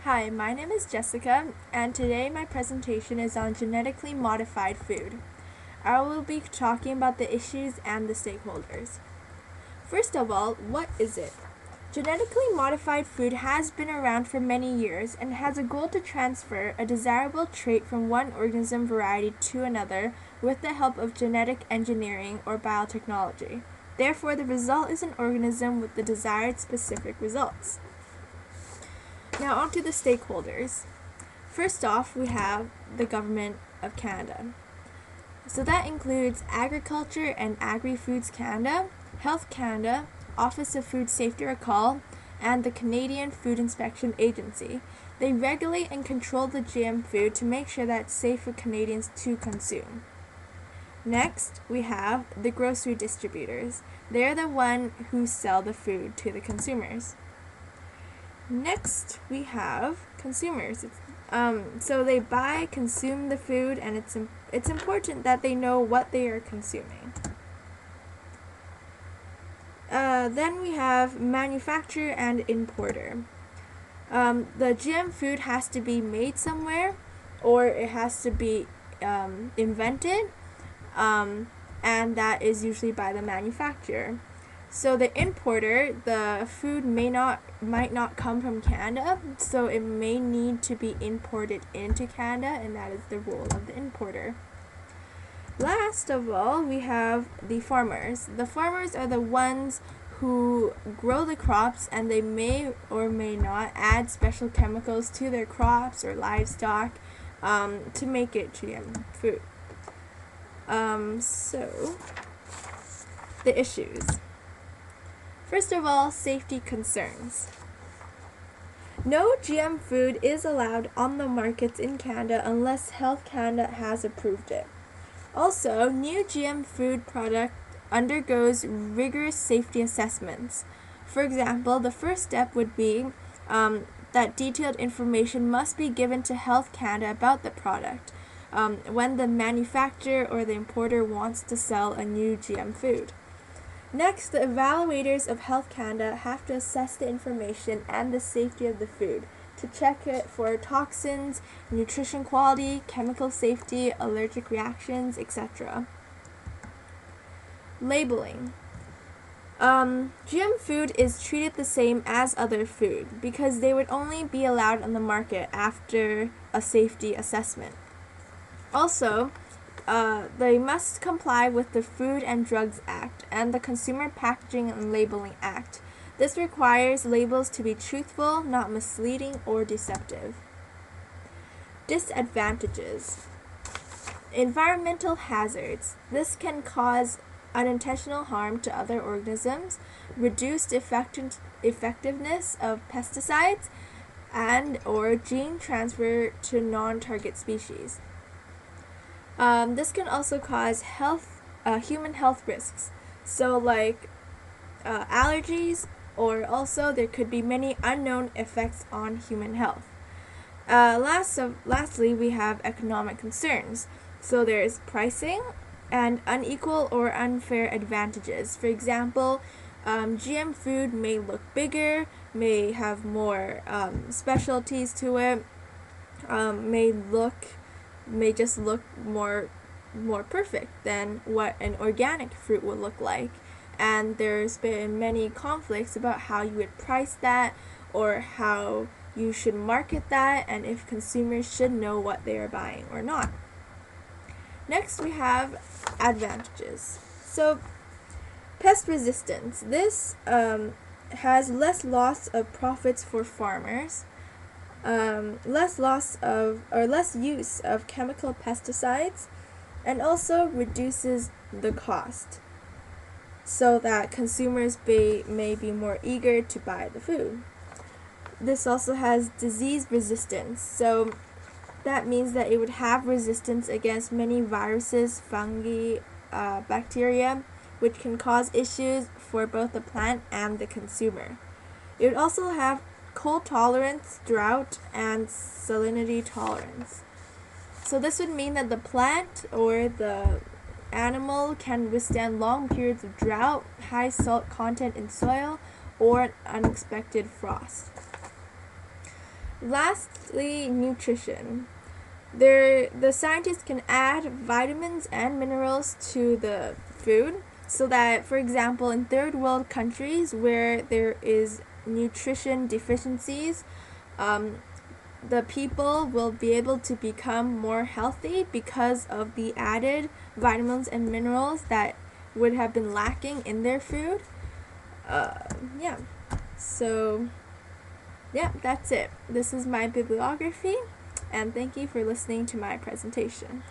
Hi, my name is Jessica, and today my presentation is on genetically modified food. I will be talking about the issues and the stakeholders. First of all, what is it? Genetically modified food has been around for many years and has a goal to transfer a desirable trait from one organism variety to another with the help of genetic engineering or biotechnology. Therefore, the result is an organism with the desired specific results. Now on to the stakeholders. First off, we have the Government of Canada. So that includes Agriculture and Agri-Foods Canada, Health Canada, Office of Food Safety Recall, and the Canadian Food Inspection Agency. They regulate and control the GM food to make sure that it's safe for Canadians to consume. Next, we have the grocery distributors. They're the one who sell the food to the consumers. Next, we have consumers. So they buy, consume the food, and it's important that they know what they are consuming. Then we have manufacturer and importer. The GM food has to be made somewhere, or it has to be invented, and that is usually by the manufacturer. So the importer, the food might not come from Canada, so it may need to be imported into Canada, and that is the role of the importer. Last of all, we have the farmers. The farmers are the ones who grow the crops, and they may or may not add special chemicals to their crops or livestock to make it GM food. So the issues. First of all, safety concerns. No GM food is allowed on the markets in Canada unless Health Canada has approved it. Also, new GM food product undergoes rigorous safety assessments. For example, the first step would be that detailed information must be given to Health Canada about the product when the manufacturer or the importer wants to sell a new GM food. Next, the evaluators of Health Canada have to assess the information and the safety of the food to check it for toxins, nutrition quality, chemical safety, allergic reactions, etc. Labeling. GM food is treated the same as other food because they would only be allowed on the market after a safety assessment. Also, they must comply with the Food and Drugs Act and the Consumer Packaging and Labeling Act. This requires labels to be truthful, not misleading or deceptive. Disadvantages. Environmental hazards. This can cause unintentional harm to other organisms, reduced effectiveness of pesticides, and or gene transfer to non-target species. This can also cause human health risks, so like allergies, or also there could be many unknown effects on human health. Lastly, we have economic concerns. So there's pricing and unequal or unfair advantages. For example, GM food may look bigger, may have more specialties to it, may just look more perfect than what an organic fruit would look like. And there's been many conflicts about how you would price that or how you should market that and if consumers should know what they are buying or not. Next, we have advantages. So pest resistance. This has less loss of profits for farmers, less use of chemical pesticides, and also reduces the cost so that consumers may be more eager to buy the food. This also has disease resistance, so that means that it would have resistance against many viruses, fungi, bacteria, which can cause issues for both the plant and the consumer. It would also have cold tolerance, drought, and salinity tolerance. So this would mean that the plant or the animal can withstand long periods of drought, high salt content in soil, or unexpected frost. Lastly, nutrition. The scientists can add vitamins and minerals to the food so that, for example, in third world countries where there is nutrition deficiencies, um, the people will be able to become more healthy because of the added vitamins and minerals that would have been lacking in their food. Yeah. So, yeah, that's it. This is my bibliography, and thank you for listening to my presentation.